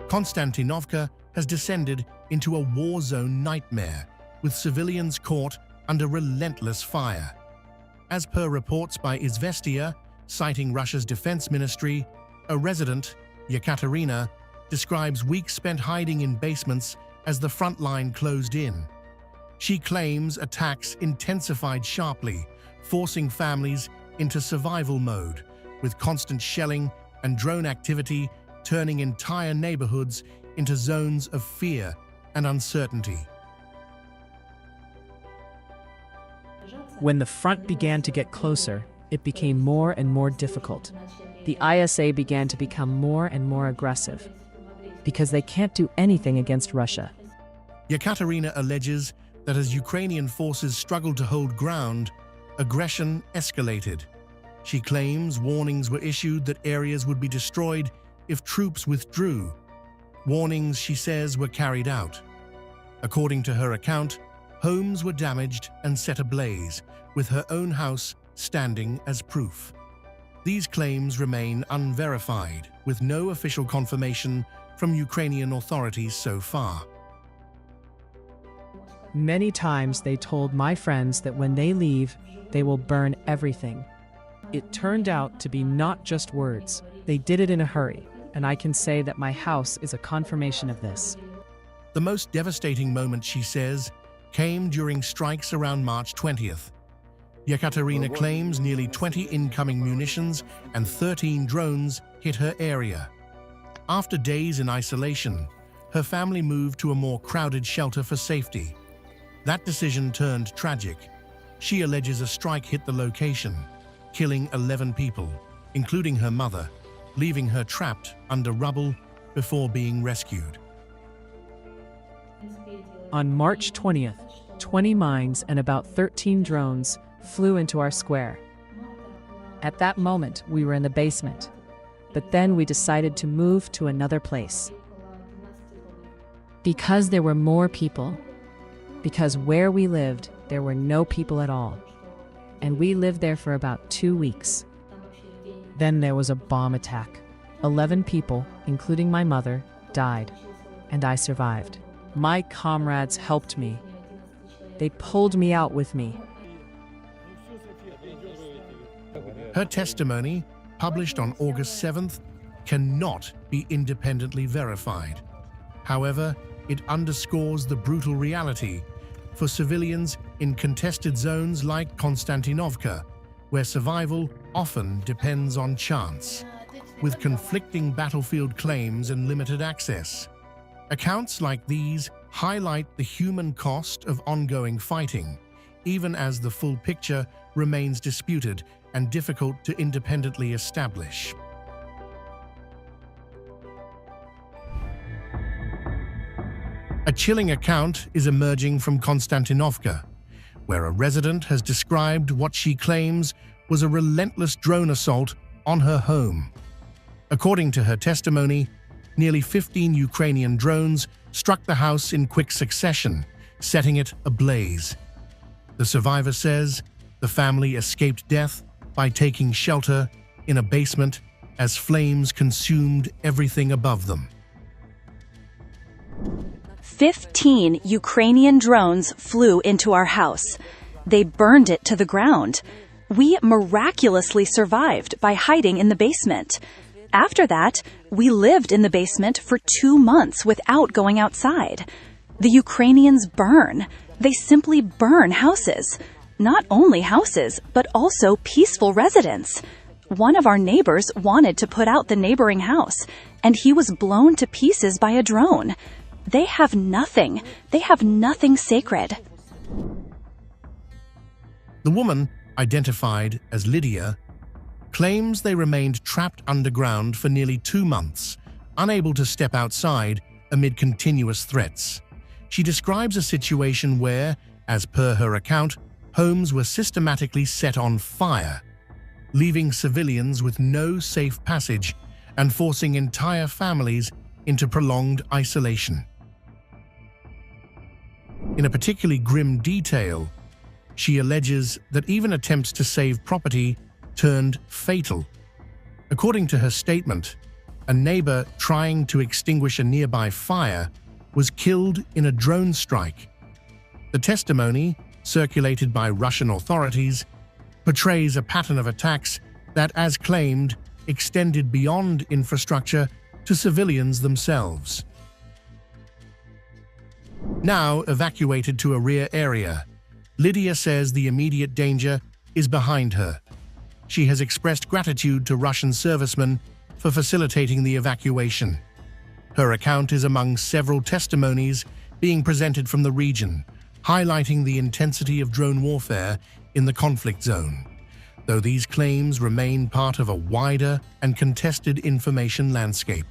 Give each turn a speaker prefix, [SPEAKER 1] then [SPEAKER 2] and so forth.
[SPEAKER 1] Konstantinovka has descended into a war zone nightmare, with civilians caught under relentless fire. As per reports by Izvestia, citing Russia's defense ministry, a resident, Yekaterina, describes weeks spent hiding in basements as the front line closed in. She claims attacks intensified sharply, forcing families into survival mode, with constant shelling and drone activity turning entire neighborhoods into zones of fear and uncertainty.
[SPEAKER 2] When the front began to get closer, it became more and more difficult. The ISA began to become more and more aggressive, because they can't do anything against Russia.
[SPEAKER 1] Yekaterina alleges that as Ukrainian forces struggled to hold ground, aggression escalated. She claims warnings were issued that areas would be destroyed if troops withdrew. Warnings, she says, were carried out. According to her account, homes were damaged and set ablaze, with her own house standing as proof. These claims remain unverified, with no official confirmation from Ukrainian authorities so far.
[SPEAKER 2] Many times they told my friends that when they leave, they will burn everything. It turned out to be not just words. They did it in a hurry, and I can say that my house is a confirmation of this.
[SPEAKER 1] The most devastating moment, she says, came during strikes around March 20th. Yekaterina claims nearly 20 incoming munitions and 13 drones hit her area. After days in isolation, her family moved to a more crowded shelter for safety. That decision turned tragic. She alleges a strike hit the location, killing 11 people, including her mother, leaving her trapped under rubble before being rescued.
[SPEAKER 2] On March 20th, 20 mines and about 13 drones flew into our square. At that moment, we were in the basement, but then we decided to move to another place. Because there were more people, because where we lived, there were no people at all. And we lived there for about 2 weeks. Then there was a bomb attack. 11 people, including my mother, died, and I survived. My comrades helped me. They pulled me out with me.
[SPEAKER 1] Her testimony, published on August 7th, cannot be independently verified. However, it underscores the brutal reality for civilians in contested zones like Konstantinovka, where survival often depends on chance, with conflicting battlefield claims and limited access. Accounts like these highlight the human cost of ongoing fighting, even as the full picture remains disputed and difficult to independently establish. A chilling account is emerging from Konstantinovka, where a resident has described what she claims was a relentless drone assault on her home. According to her testimony, nearly 15 Ukrainian drones struck the house in quick succession, setting it ablaze. The survivor says the family escaped death by taking shelter in a basement as flames consumed everything above them.
[SPEAKER 3] 15 Ukrainian drones flew into our house. They burned it to the ground. We miraculously survived by hiding in the basement. After that, we lived in the basement for 2 months without going outside. The Ukrainians burn. They simply burn houses. Not only houses, but also peaceful residents. One of our neighbors wanted to put out the neighboring house, and he was blown to pieces by a drone. They have nothing. They have nothing sacred.
[SPEAKER 1] The woman, identified as Lydia, claims they remained trapped underground for nearly 2 months, unable to step outside amid continuous threats. She describes a situation where, as per her account, homes were systematically set on fire, leaving civilians with no safe passage and forcing entire families into prolonged isolation. In a particularly grim detail, she alleges that even attempts to save property turned fatal. According to her statement, A neighbor trying to extinguish a nearby fire was killed in a drone strike. The testimony, circulated by Russian authorities, portrays a pattern of attacks that, as claimed, extended beyond infrastructure to civilians themselves. Now evacuated to a rear area, Lydia says the immediate danger is behind her. She has expressed gratitude to Russian servicemen for facilitating the evacuation. Her account is among several testimonies being presented from the region, highlighting the intensity of drone warfare in the conflict zone, though these claims remain part of a wider and contested information landscape.